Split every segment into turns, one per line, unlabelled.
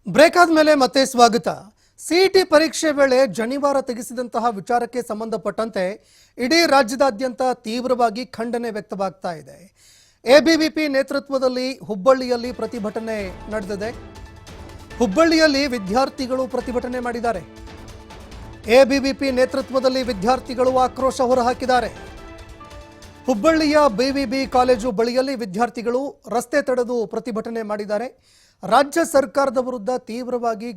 Break ಆದಮೇಲೆ ಮತ್ತೆ ಸ್ವಾಗತ. ಸಿಇಟಿ ಪರೀಕ್ಷೆ ವೇಳೆ ಜನಿವಾರ ತೆಗೆಸಿದಂತಹ ವಿಚಾರಕ್ಕೆ ಸಂಬಂಧಪಟ್ಟಂತೆ ಇಡೀ ರಾಜ್ಯದಾದ್ಯಂತ ತೀವ್ರವಾಗಿ ಖಂಡನೆ ವ್ಯಕ್ತವಾಗ್ತಾ ಇದೆ. ಎಬಿವಿಪಿ ನೇತೃತ್ವದಲ್ಲಿ ಹುಬ್ಬಳ್ಳಿಯಲ್ಲಿ ಪ್ರತಿಭಟನೆ ನಡೆದಿದೆ. ಹುಬ್ಬಳ್ಳಿಯಲ್ಲಿ ವಿದ್ಯಾರ್ಥಿಗಳು ಪ್ರತಿಭಟನೆ ಮಾಡಿದ್ದಾರೆ. ಎಬಿವಿಪಿ ನೇತೃತ್ವದಲ್ಲಿ ವಿದ್ಯಾರ್ಥಿಗಳು ಆಕ್ರೋಶ ಹೊರಹಾಕಿದ್ದಾರೆ. ಹುಬ್ಬಳ್ಳಿಯ ಬಿವಿಬಿ ಕಾಲೇಜು ಬಳಿಯಲ್ಲಿ ವಿದ್ಯಾರ್ಥಿಗಳು ರಸ್ತೆ ತಡೆದು ಪ್ರತಿಭಟನೆ ಮಾಡಿದ್ದಾರೆ. ರಾಜ್ಯ ಸರ್ಕಾರದ ವಿರುದ್ಧ ತೀವ್ರವಾಗಿ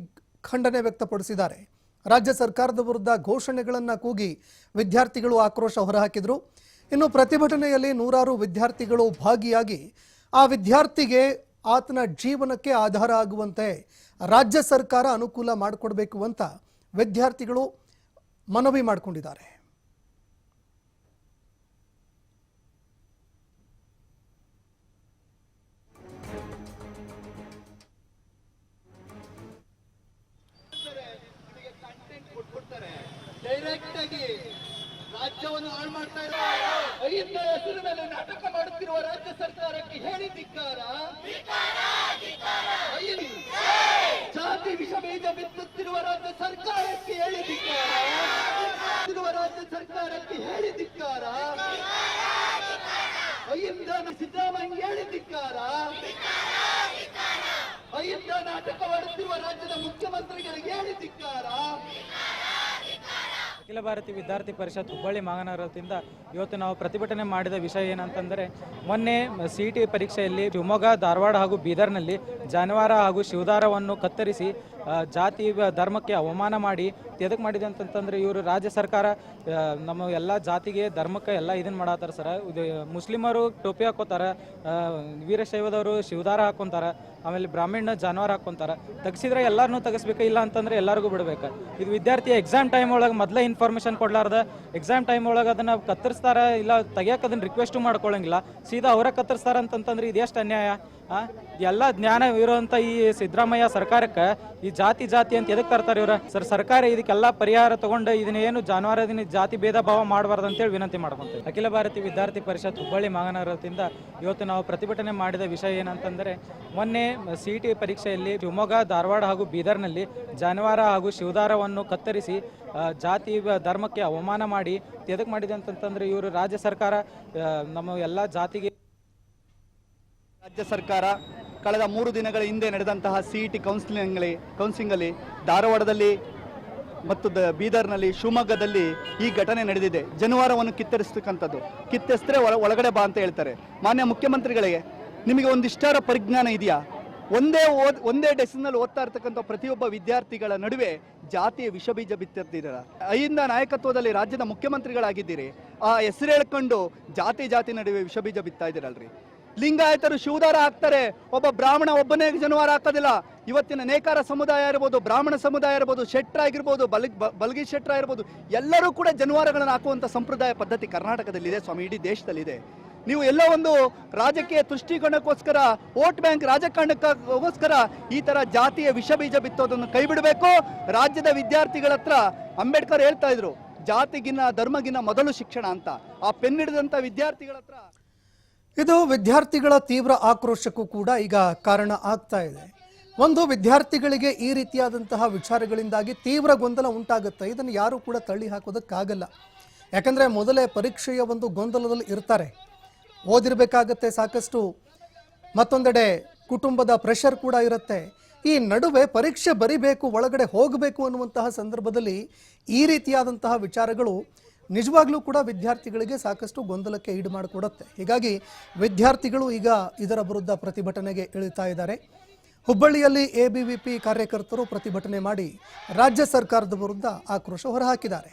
ಖಂಡನೆ ವ್ಯಕ್ತಪಡಿಸಿದ್ದಾರೆ. ರಾಜ್ಯ ಸರ್ಕಾರದ ವಿರುದ್ಧ ಘೋಷಣೆಗಳನ್ನು ಕೂಗಿ ವಿದ್ಯಾರ್ಥಿಗಳು ಆಕ್ರೋಶ ಹೊರಹಾಕಿದರು. ಇನ್ನು ಪ್ರತಿಭಟನೆಯಲ್ಲಿ ನೂರಾರು ವಿದ್ಯಾರ್ಥಿಗಳು ಭಾಗಿಯಾಗಿ ಆ ವಿದ್ಯಾರ್ಥಿಗೆ ಆತನ ಜೀವನಕ್ಕೆ ಆಧಾರ ಆಗುವಂತೆ ರಾಜ್ಯ ಸರ್ಕಾರ ಅನುಕೂಲ ಮಾಡಿಕೊಡಬೇಕು ಅಂತ ವಿದ್ಯಾರ್ಥಿಗಳು ಮನವಿ ಮಾಡಿಕೊಂಡಿದ್ದಾರೆ.
ಡೈರೆಕ್ಟ್ ಆಗಿ ರಾಜ್ಯವನ್ನು ಹಾಳು ಮಾಡ್ತಾ ಇದ್ದಾರೆ. ಐದರ ಹೆಸರು ಮೇಲೆ ನಾಟಕ ಮಾಡುತ್ತಿರುವ ರಾಜ್ಯ ಸರ್ಕಾರಕ್ಕೆ ಹೇಳಿ ಧಿಕ್ಕಾರ. ಜಾತಿ ವಿಷ ಬೀಜ ಬಿತ್ತುತ್ತಿರುವ ರಾಜ್ಯ ಸರ್ಕಾರಕ್ಕೆ ಹೇಳಿ ಧಿಕ್ಕಾರ. ರಾಜ್ಯ ಸರ್ಕಾರಕ್ಕೆ ಹೇಳಿ ಧಿಕ್ಕಾರ. ಐದ ಸಿದ್ದರಾಮಯ್ಯ ಹೇಳಿ ಧಿಕ್ಕಾರ. ಐದ ನಾಟಕವಾಡುತ್ತಿರುವ ರಾಜ್ಯದ ಮುಖ್ಯಮಂತ್ರಿಗಳಿಗೆ ಹೇಳಿ ಧಿಕ್ಕಾರ.
ಅಖಿಲ ಭಾರತೀಯ ವಿದ್ಯಾರ್ಥಿ ಪರಿಷತ್ ಹುಬ್ಬಳ್ಳಿ ಮಹಾನಗರದಿಂದ ಇವತ್ತು ನಾವು ಪ್ರತಿಭಟನೆ ಮಾಡಿದ ವಿಷಯ ಏನಂತಂದರೆ, ಮೊನ್ನೆ ಸಿಇಟಿ ಪರೀಕ್ಷೆಯಲ್ಲಿ ಶಿವಮೊಗ್ಗ, ಧಾರವಾಡ ಹಾಗೂ ಬೀದರ್ನಲ್ಲಿ ಜಾನುವಾರು ಹಾಗೂ ಶಿವದಾರವನ್ನು ಕತ್ತರಿಸಿ ಜಾತಿ ಧರ್ಮಕ್ಕೆ ಅವಮಾನ ಮಾಡಿ ಎದಕ್ಕೆ ಮಾಡಿದೆ ಅಂತಂತಂದರೆ, ಇವರು ರಾಜ್ಯ ಸರ್ಕಾರ ನಮ್ಮ ಎಲ್ಲ ಜಾತಿಗೆ ಧರ್ಮಕ್ಕೆ ಎಲ್ಲ ಇದನ್ನು ಮಾಡತ್ತಾರ ಸರ್. ಇದು ಮುಸ್ಲಿಮರು ಟೋಪಿ ಹಾಕೋತಾರೆ, ವೀರಶೈವದವರು ಶಿವದಾರ ಹಾಕ್ಕೊಂತಾರೆ, ಆಮೇಲೆ ಬ್ರಾಹ್ಮಣ ಜಾನುವಾರು ಹಾಕ್ಕೊಂತಾರೆ. ತೆಗೆಸಿದ್ರೆ ಎಲ್ಲರನ್ನೂ ತೆಗೆಸ್ಬೇಕು, ಇಲ್ಲ ಅಂತಂದರೆ ಎಲ್ಲರಿಗೂ ಬಿಡಬೇಕು. ಇದು ವಿದ್ಯಾರ್ಥಿ ಎಕ್ಸಾಮ್ ಟೈಮ್ ಒಳಗೆ ಮೊದಲೇ ಇನ್ಫಾರ್ಮೇಷನ್ ಕೊಡ್ಲಾರ್ದ ಎಕ್ಸಾಮ್ ಟೈಮ್ ಒಳಗೆ ಅದನ್ನು ಕತ್ತರಿಸ್ತಾರೆ, ಇಲ್ಲ ತೆಗಿಯೋಕೆ ಅದನ್ನು ರಿಕ್ವೆಸ್ಟು ಮಾಡ್ಕೊಳ್ಳೋಂಗಿಲ್ಲ, ಸೀದಾ ಅವರೇ ಕತ್ತರಿಸ್ತಾರೆ ಅಂತಂತಂದ್ರೆ ಇದು ಎಷ್ಟು ಅನ್ಯಾಯ. ಎಲ್ಲ ಜ್ಞಾನ ಇರುವಂಥ ಈ ಸಿದ್ದರಾಮಯ್ಯ ಸರ್ಕಾರಕ್ಕೆ ಈ ಜಾತಿ ಅಂತ ಎದಕ್ಕೆ ತರ್ತಾರೆ ಇವ್ರ ಸರ್? ಸರ್ಕಾರ ಇದಕ್ಕೆಲ್ಲ ಪರಿಹಾರ ತಗೊಂಡು ಇದನ್ನೇನು ಜಾನುವಾರು ಜಾತಿ ಭೇದ ಭಾವ ಮಾಡಬಾರ್ದು ಅಂತೇಳಿ ವಿನಂತಿ ಮಾಡ್ಕೊಂತೀವಿ. ಅಖಿಲ ಭಾರತೀಯ ವಿದ್ಯಾರ್ಥಿ ಪರಿಷತ್ ಹುಬ್ಬಳ್ಳಿ ಮಹಾನಗರದಿಂದ ಇವತ್ತು ನಾವು ಪ್ರತಿಭಟನೆ ಮಾಡಿದ ವಿಷಯ ಏನಂತಂದರೆ, ಮೊನ್ನೆ ಸಿಇಟಿ ಪರೀಕ್ಷೆಯಲ್ಲಿ ಶಿವಮೊಗ್ಗ, ಧಾರವಾಡ ಹಾಗೂ ಬೀದರ್ನಲ್ಲಿ ಜಾನುವಾರು ಹಾಗೂ ಶಿವದಾರವನ್ನು ಕತ್ತರಿಸಿ ಜಾತಿ ಧರ್ಮಕ್ಕೆ ಅವಮಾನ ಮಾಡಿ ಎದಕ್ಕೆ ಮಾಡಿದೆ ಅಂತಂತಂದರೆ, ಇವರು ರಾಜ್ಯ ಸರ್ಕಾರ ನಮ್ಮ ಎಲ್ಲ ಜಾತಿಗೆ
ರಾಜ್ಯ ಸರ್ಕಾರ ಕಳೆದ 3 ದಿನಗಳ ಹಿಂದೆ ನಡೆದಂತಹ ಸಿಇಟಿ ಕೌನ್ಸಿಲಿಂಗಲ್ಲಿ ಧಾರವಾಡದಲ್ಲಿ ಮತ್ತು ಬೀದರ್ನಲ್ಲಿ, ಶಿವಮೊಗ್ಗದಲ್ಲಿ ಈ ಘಟನೆ ನಡೆದಿದೆ. ಜಾನುವಾರವನ್ನು ಕಿತ್ತರಿಸ್ತಕ್ಕಂಥದ್ದು, ಕಿತ್ತೆಸಿದ್ರೆ ಒಳಗಡೆ ಬಾ ಅಂತ ಹೇಳ್ತಾರೆ. ಮಾನ್ಯ ಮುಖ್ಯಮಂತ್ರಿಗಳಿಗೆ ನಿಮಗೆ ಒಂದಿಷ್ಟಾರ ಪರಿಜ್ಞಾನ ಇದೆಯಾ? ಒಂದೇ ಡೆಸ್ಕ್ನಲ್ಲಿ ಓದ್ತಾ ಇರ್ತಕ್ಕಂಥ ಪ್ರತಿಯೊಬ್ಬ ವಿದ್ಯಾರ್ಥಿಗಳ ನಡುವೆ ಜಾತಿಯ ವಿಷಬೀಜ ಬಿತ್ತಿರ್ತೀರ. ಐಯಿಂದ ನಾಯಕತ್ವದಲ್ಲಿ ರಾಜ್ಯದ ಮುಖ್ಯಮಂತ್ರಿಗಳಾಗಿದ್ದೀರಿ. ಆ ಹೆಸರು ಹೇಳ್ಕೊಂಡು ಜಾತಿ ನಡುವೆ ವಿಷಬೀಜ ಬಿತ್ತಾ ಇದ್ದೀರಲ್ರಿ. ಲಿಂಗಾಯತರು ಶಿವದಾರ ಹಾಕ್ತಾರೆ, ಒಬ್ಬ ಬ್ರಾಹ್ಮಣ ಒಬ್ಬನೇ ಜಾನುವಾರು ಹಾಕೋದಿಲ್ಲ. ಇವತ್ತಿನ ನೇಕಾರ ಸಮುದಾಯ ಇರ್ಬೋದು, ಬ್ರಾಹ್ಮಣ ಸಮುದಾಯ ಇರ್ಬೋದು, ಶೆಟ್ರ ಆಗಿರ್ಬೋದು, ಬಲ್ಗಿ ಶೆಟ್ರ ಇರ್ಬೋದು, ಎಲ್ಲರೂ ಕೂಡ ಜಾನುವಾರುಗಳನ್ನು ಹಾಕುವಂಥ ಸಂಪ್ರದಾಯ ಪದ್ಧತಿ ಕರ್ನಾಟಕದಲ್ಲಿದೆ ಸ್ವಾಮಿ, ಇಡೀ ದೇಶದಲ್ಲಿದೆ. ನೀವು ಎಲ್ಲೋ ಒಂದು ರಾಜಕೀಯ ತುಷ್ಟೀಕರಣಕ್ಕೋಸ್ಕರ, ವೋಟ್ ಬ್ಯಾಂಕ್ ರಾಜಕಾರಣಕ್ಕೋಸ್ಕರ ಈ ತರ ಜಾತಿಯ ವಿಷ ಬೀಜ ಬಿತ್ತೋದನ್ನು ಕೈ ಬಿಡಬೇಕು. ರಾಜ್ಯದ ವಿದ್ಯಾರ್ಥಿಗಳ ಹತ್ರ ಅಂಬೇಡ್ಕರ್ ಹೇಳ್ತಾ ಇದ್ರು, ಜಾತಿಗಿನ್ನ ಧರ್ಮಗಿನ್ನ ಮೊದಲು ಶಿಕ್ಷಣ ಅಂತ. ಆ ಪೆನ್ ಹಿಡಿದಂತ ವಿದ್ಯಾರ್ಥಿಗಳ ಹತ್ರ
ಇದು ವಿದ್ಯಾರ್ಥಿಗಳ ತೀವ್ರ ಆಕ್ರೋಶಕ್ಕೂ ಕೂಡ ಈಗ ಕಾರಣ ಆಗ್ತಾ ಇದೆ. ಒಂದು ವಿದ್ಯಾರ್ಥಿಗಳಿಗೆ ಈ ರೀತಿಯಾದಂತಹ ವಿಚಾರಗಳಿಂದಾಗಿ ತೀವ್ರ ಗೊಂದಲ ಉಂಟಾಗುತ್ತೆ. ಇದನ್ನು ಯಾರು ಕೂಡ ತಳ್ಳಿ ಹಾಕೋದಕ್ಕಾಗಲ್ಲ. ಯಾಕಂದರೆ ಮೊದಲೇ ಪರೀಕ್ಷೆಯ ಒಂದು ಗೊಂದಲದಲ್ಲಿ ಇರ್ತಾರೆ, ಓದಿರಬೇಕಾಗತ್ತೆ ಸಾಕಷ್ಟು, ಮತ್ತೊಂದೆಡೆ ಕುಟುಂಬದ ಪ್ರೆಷರ್ ಕೂಡ ಇರುತ್ತೆ. ಈ ನಡುವೆ ಪರೀಕ್ಷೆ ಬರಿಬೇಕು, ಒಳಗಡೆ ಹೋಗಬೇಕು ಅನ್ನುವಂತಹ ಸಂದರ್ಭದಲ್ಲಿ ಈ ರೀತಿಯಾದಂತಹ ವಿಚಾರಗಳು ನಿಜವಾಗ್ಲೂ ಕೂಡ ವಿದ್ಯಾರ್ಥಿಗಳಿಗೆ ಸಾಕಷ್ಟು ಗೊಂದಲಕ್ಕೆ ಈಡು ಮಾಡಿಕೊಡುತ್ತೆ. ಹೀಗಾಗಿ ವಿದ್ಯಾರ್ಥಿಗಳು ಈಗ ಇದರ ವಿರುದ್ಧ ಪ್ರತಿಭಟನೆಗೆ ಇಳಿತಾ ಇದ್ದಾರೆ. ಹುಬ್ಬಳ್ಳಿಯಲ್ಲಿ ಎಬಿವಿಪಿ ಕಾರ್ಯಕರ್ತರು ಪ್ರತಿಭಟನೆ ಮಾಡಿ ರಾಜ್ಯ ಸರ್ಕಾರದ ವಿರುದ್ಧ ಆಕ್ರೋಶ ಹೊರಹಾಕಿದ್ದಾರೆ.